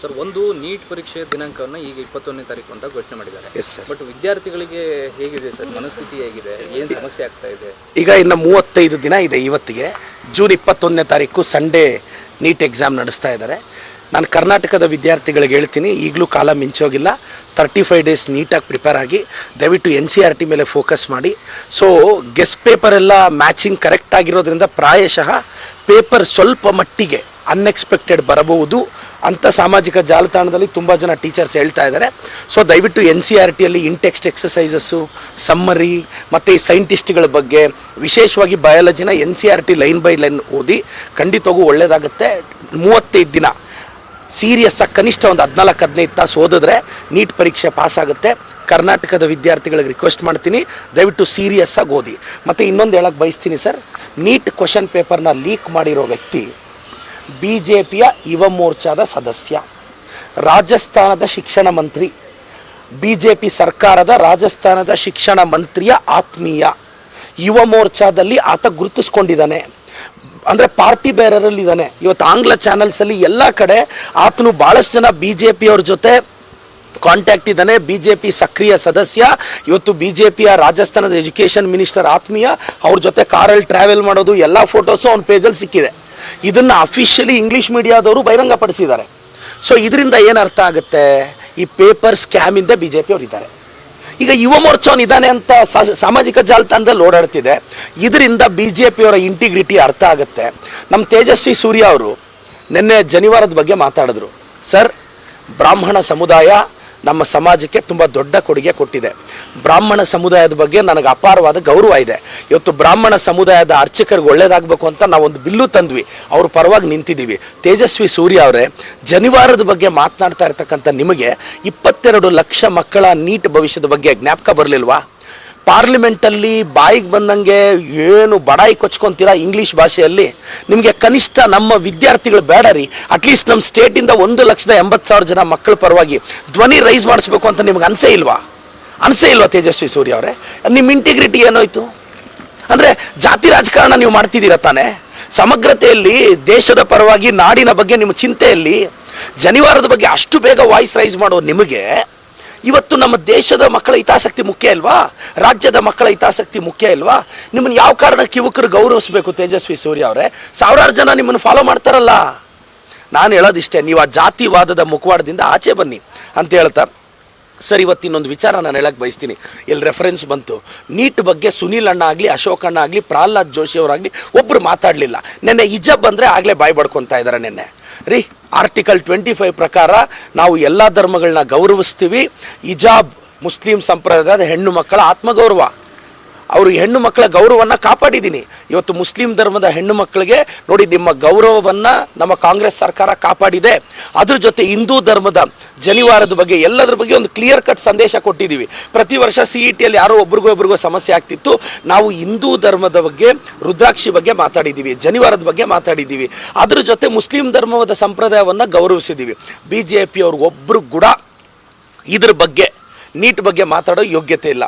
Sir, ಒಂದು neat ಪರೀಕ್ಷೆಯ ದಿನಾಂಕವನ್ನು ಈಗ 21ನೇ ತಾರೀಕು ಅಂತ ಘೋಷಣೆ ಮಾಡಿದ್ದಾರೆ. Yes sir. ಬಟ್ ವಿದ್ಯಾರ್ಥಿಗಳಿಗೆ ಹೇಗಿದೆ ಸರ್, ಮನಸ್ಥಿತಿ ಹೇಗಿದೆ, ಏನು ಸಮಸ್ಯೆ ಆಗ್ತಾ ಇದೆ? ಈಗ ಇನ್ನು 35 ದಿನ ಇದೆ ಇವತ್ತಿಗೆ. ಜೂನ್ 21ನೇ ತಾರೀಕು ಸಂಡೇ ನೀಟ್ ಎಕ್ಸಾಮ್ ನಡೆಸ್ತಾ ಇದ್ದಾರೆ. ನಾನು ಕರ್ನಾಟಕದ ವಿದ್ಯಾರ್ಥಿಗಳಿಗೆ ಹೇಳ್ತೀನಿ, ಈಗಲೂ ಕಾಲ ಮಿಂಚೋಗಿಲ್ಲ. 35 ಡೇಸ್ ನೀಟಾಗಿ ಪ್ರಿಪೇರ್ ಆಗಿ ದಯವಿಟ್ಟು NCERT ಮೇಲೆ ಫೋಕಸ್ ಮಾಡಿ. ಸೊ ಗೆಸ್ಟ್ ಪೇಪರ್ ಎಲ್ಲ ಮ್ಯಾಚಿಂಗ್ ಕರೆಕ್ಟ್ ಆಗಿರೋದ್ರಿಂದ ಪ್ರಾಯಶಃ ಪೇಪರ್ ಸ್ವಲ್ಪ ಮಟ್ಟಿಗೆ ಅನ್ಎಕ್ಸ್ಪೆಕ್ಟೆಡ್ ಬರಬಹುದು ಅಂತ ಸಾಮಾಜಿಕ ಜಾಲತಾಣದಲ್ಲಿ ತುಂಬ ಜನ ಟೀಚರ್ಸ್ ಹೇಳ್ತಾ ಇದ್ದಾರೆ. ಸೊ ದಯವಿಟ್ಟು NCERTಯಲ್ಲಿ ಇನ್ಟೆಕ್ಸ್ಟ್ ಎಕ್ಸಸೈಸಸ್ಸು, ಸಮ್ಮರಿ ಮತ್ತು ಈ ಸೈಂಟಿಸ್ಟ್ಗಳ ಬಗ್ಗೆ ವಿಶೇಷವಾಗಿ ಬಯಾಲಜಿನ NCERT ಲೈನ್ ಬೈ ಲೈನ್ ಓದಿ ಖಂಡಿತವಾಗೂ ಒಳ್ಳೆಯದಾಗುತ್ತೆ. 35 ದಿನ ಸೀರಿಯಸ್ಸಾಗಿ ಕನಿಷ್ಠ ಒಂದು 14-15 ತಾಸು ಓದಿದ್ರೆ ನೀಟ್ ಪರೀಕ್ಷೆ ಪಾಸ್ ಆಗುತ್ತೆ. ಕರ್ನಾಟಕದ ವಿದ್ಯಾರ್ಥಿಗಳಿಗೆ ರಿಕ್ವೆಸ್ಟ್ ಮಾಡ್ತೀನಿ, ದಯವಿಟ್ಟು ಸೀರಿಯಸ್ಸಾಗಿ ಓದಿ. ಮತ್ತು ಇನ್ನೊಂದು ಹೇಳಕ್ಕೆ ಬಯಸ್ತೀನಿ ಸರ್, ನೀಟ್ ಕ್ವಶನ್ ಪೇಪರ್ನ ಲೀಕ್ ಮಾಡಿರೋ ವ್ಯಕ್ತಿ BJPಯ ಯುವ ಮೋರ್ಚಾದ ಸದಸ್ಯ, ರಾಜಸ್ಥಾನದ ಶಿಕ್ಷಣ ಮಂತ್ರಿ, BJP ಸರ್ಕಾರದ ರಾಜಸ್ಥಾನದ ಶಿಕ್ಷಣ ಮಂತ್ರಿಯ ಆತ್ಮೀಯ. ಯುವ ಮೋರ್ಚಾದಲ್ಲಿ ಆತ ಗುರುತಿಸ್ಕೊಂಡಿದ್ದಾನೆ, ಅಂದರೆ ಪಾರ್ಟಿ ಬೇರರಲ್ಲಿ ಇದ್ದಾನೆ. ಇವತ್ತು ಆಂಗ್ಲ ಚಾನಲ್ಸಲ್ಲಿ ಎಲ್ಲ ಕಡೆ ಆತನು ಭಾಳಷ್ಟು ಜನ BJPಯವ್ರ ಜೊತೆ ಕಾಂಟ್ಯಾಕ್ಟ್ ಇದ್ದಾನೆ. BJP ಸಕ್ರಿಯ ಸದಸ್ಯ. ಇವತ್ತು BJPಯ ರಾಜಸ್ಥಾನದ ಎಜುಕೇಷನ್ ಮಿನಿಸ್ಟರ್ ಆತ್ಮೀಯ, ಅವ್ರ ಜೊತೆ ಕಾರಲ್ಲಿ ಟ್ರಾವೆಲ್ ಮಾಡೋದು ಎಲ್ಲ ಫೋಟೋಸು ಅವ್ನ ಪೇಜಲ್ಲಿ ಸಿಕ್ಕಿದೆ. ಇದನ್ನು ಅಫಿಷಿಯಲಿ ಇಂಗ್ಲೀಷ್ ಮೀಡಿಯಾದವರು ಬಹಿರಂಗಪಡಿಸಿದ್ದಾರೆ. ಸೊ ಇದರಿಂದ ಏನು ಅರ್ಥ ಆಗುತ್ತೆ, ಈ ಪೇಪರ್ ಸ್ಕ್ಯಾಮಿಂದ BJP ಅವ್ರು ಇದ್ದಾರೆ. ಈಗ ಯುವ ಮೋರ್ಚಾವನ್ ಇದ್ದಾನೆ ಅಂತ ಸಾಮಾಜಿಕ ಜಾಲತಾಣದಲ್ಲಿ ಓಡಾಡ್ತಿದೆ. ಇದರಿಂದ BJPಯವರ ಇಂಟಿಗ್ರಿಟಿ ಅರ್ಥ ಆಗುತ್ತೆ. ನಮ್ಮ ತೇಜಸ್ವಿ ಸೂರ್ಯ ಅವರು ನಿನ್ನೆ ಜನಿವಾರದ ಬಗ್ಗೆ ಮಾತಾಡಿದ್ರು. ಸರ್, ಬ್ರಾಹ್ಮಣ ಸಮುದಾಯ ನಮ್ಮ ಸಮಾಜಕ್ಕೆ ತುಂಬ ದೊಡ್ಡ ಕೊಡುಗೆ ಕೊಟ್ಟಿದೆ. ಬ್ರಾಹ್ಮಣ ಸಮುದಾಯದ ಬಗ್ಗೆ ನನಗೆ ಅಪಾರವಾದ ಗೌರವ ಇದೆ. ಇವತ್ತು ಬ್ರಾಹ್ಮಣ ಸಮುದಾಯದ ಅರ್ಚಕರಿಗೆ ಒಳ್ಳೇದಾಗಬೇಕು ಅಂತ ನಾವೊಂದು ಬಿಲ್ಲು ತಂದ್ವಿ, ಅವ್ರ ಪರವಾಗಿ ನಿಂತಿದ್ದೀವಿ. ತೇಜಸ್ವಿ ಸೂರ್ಯ ಅವರೇ, ಜನಿವಾರದ ಬಗ್ಗೆ ಮಾತನಾಡ್ತಾ ಇರ್ತಕ್ಕಂಥ ನಿಮಗೆ 22 ಲಕ್ಷ ಮಕ್ಕಳ ನೀಟ್ ಭವಿಷ್ಯದ ಬಗ್ಗೆ ಜ್ಞಾಪಕ ಬರಲಿಲ್ವಾ? ಪಾರ್ಲಿಮೆಂಟಲ್ಲಿ ಬಾಯಿಗೆ ಬಂದಂಗೆ ಏನು ಬಡಾಯಿ ಕೊಚ್ಕೊಂತೀರಾ ಇಂಗ್ಲೀಷ್ ಭಾಷೆಯಲ್ಲಿ. ನಿಮಗೆ ಕನಿಷ್ಠ ನಮ್ಮ ವಿದ್ಯಾರ್ಥಿಗಳು ಬೇಡ ರೀ, ಅಟ್ಲೀಸ್ಟ್ ನಮ್ಮ ಸ್ಟೇಟಿಂದ 1,80,000 ಜನ ಮಕ್ಕಳ ಪರವಾಗಿ ಧ್ವನಿ ರೈಸ್ ಮಾಡಿಸ್ಬೇಕು ಅಂತ ನಿಮ್ಗೆ ಅನಿಸೇ ಇಲ್ವಾ ತೇಜಸ್ವಿ ಸೂರ್ಯ ಅವರೇ? ನಿಮ್ಮ ಇಂಟಿಗ್ರಿಟಿ ಏನೋಯ್ತು? ಅಂದರೆ ಜಾತಿ ರಾಜಕಾರಣ ನೀವು ಮಾಡ್ತಿದ್ದೀರ ತಾನೆ? ಸಮಗ್ರತೆಯಲ್ಲಿ, ದೇಶದ ಪರವಾಗಿ, ನಾಡಿನ ಬಗ್ಗೆ ನಿಮ್ಮ ಚಿಂತೆಯಲ್ಲಿ ಜನಿವಾರದ ಬಗ್ಗೆ ಅಷ್ಟು ಬೇಗ ವಾಯ್ಸ್ ರೈಸ್ ಮಾಡೋ ನಿಮಗೆ ಇವತ್ತು ನಮ್ಮ ದೇಶದ ಮಕ್ಕಳ ಹಿತಾಸಕ್ತಿ ಮುಖ್ಯ ಇಲ್ವಾ? ರಾಜ್ಯದ ಮಕ್ಕಳ ಹಿತಾಸಕ್ತಿ ಮುಖ್ಯ ಇಲ್ವಾ? ನಿಮ್ಮನ್ನು ಯಾವ ಕಾರಣಕ್ಕೆ ಯುವಕರು ಗೌರವಿಸಬೇಕು ತೇಜಸ್ವಿ ಸೂರ್ಯ ಅವರೇ? ಸಾವಿರಾರು ಜನ ನಿಮ್ಮನ್ನು ಫಾಲೋ ಮಾಡ್ತಾರಲ್ಲ. ನಾನು ಹೇಳೋದಿಷ್ಟೇ, ನೀವು ಆ ಜಾತಿವಾದದ ಮುಖವಾಡದಿಂದ ಆಚೆ ಬನ್ನಿ ಅಂತ ಹೇಳ್ತಾ ಸರ್, ಇವತ್ತಿನೊಂದು ವಿಚಾರ ನಾನು ಹೇಳಕ್ಕೆ ಬಯಸ್ತೀನಿ. ಇಲ್ಲಿ ರೆಫರೆನ್ಸ್ ಬಂತು, ನೀಟ್ ಬಗ್ಗೆ ಸುನೀಲ್ ಅಣ್ಣ ಆಗಲಿ, ಅಶೋಕ್ ಅಣ್ಣ ಆಗಲಿ, ಪ್ರಹ್ಲಾದ್ ಜೋಶಿ ಅವರಾಗಲಿ ಒಬ್ಬರು ಮಾತಾಡಲಿಲ್ಲ. ನಿನ್ನೆ ಹಿಜಾಬ್ ಬಂದರೆ ಆಗಲೇ ಬಾಯಿ ಬಡ್ಕೊತಾ ಇದ್ದಾರೆ. ನಿನ್ನೆ ರೀ, ಆರ್ಟಿಕಲ್ 25 ಪ್ರಕಾರ ನಾವು ಎಲ್ಲ ಧರ್ಮಗಳನ್ನ ಗೌರವಿಸ್ತೀವಿ. ಹಿಜಾಬ್ ಮುಸ್ಲಿಂ ಸಂಪ್ರದಾಯದ ಹೆಣ್ಣು ಮಕ್ಕಳ ಆತ್ಮಗೌರವ, ಅವರು ಹೆಣ್ಣು ಮಕ್ಕಳ ಗೌರವವನ್ನು ಕಾಪಾಡಿದ್ದೀನಿ. ಇವತ್ತು ಮುಸ್ಲಿಂ ಧರ್ಮದ ಹೆಣ್ಣು ಮಕ್ಕಳಿಗೆ ನೋಡಿ, ನಿಮ್ಮ ಗೌರವವನ್ನು ನಮ್ಮ ಕಾಂಗ್ರೆಸ್ ಸರ್ಕಾರ ಕಾಪಾಡಿದೆ. ಅದ್ರ ಜೊತೆ ಹಿಂದೂ ಧರ್ಮದ ಜನಿವಾರದ ಬಗ್ಗೆ ಎಲ್ಲದ್ರ ಬಗ್ಗೆ ಒಂದು ಕ್ಲಿಯರ್ ಕಟ್ ಸಂದೇಶ ಕೊಟ್ಟಿದ್ದೀವಿ. ಪ್ರತಿ ವರ್ಷ CETಯಲ್ಲಿ ಯಾರೋ ಒಬ್ರಿಗೊಬ್ರಿಗೋ ಸಮಸ್ಯೆ ಆಗ್ತಿತ್ತು. ನಾವು ಹಿಂದೂ ಧರ್ಮದ ಬಗ್ಗೆ, ರುದ್ರಾಕ್ಷಿ ಬಗ್ಗೆ ಮಾತಾಡಿದ್ದೀವಿ, ಜನಿವಾರದ ಬಗ್ಗೆ ಮಾತಾಡಿದ್ದೀವಿ. ಅದ್ರ ಜೊತೆ ಮುಸ್ಲಿಂ ಧರ್ಮದ ಸಂಪ್ರದಾಯವನ್ನು ಗೌರವಿಸಿದ್ದೀವಿ. BJPಯವ್ರು ಒಬ್ಬರು ಕೂಡ ಇದ್ರ ಬಗ್ಗೆ, ನೀಟ್ ಬಗ್ಗೆ ಮಾತಾಡೋ ಯೋಗ್ಯತೆ ಇಲ್ಲ.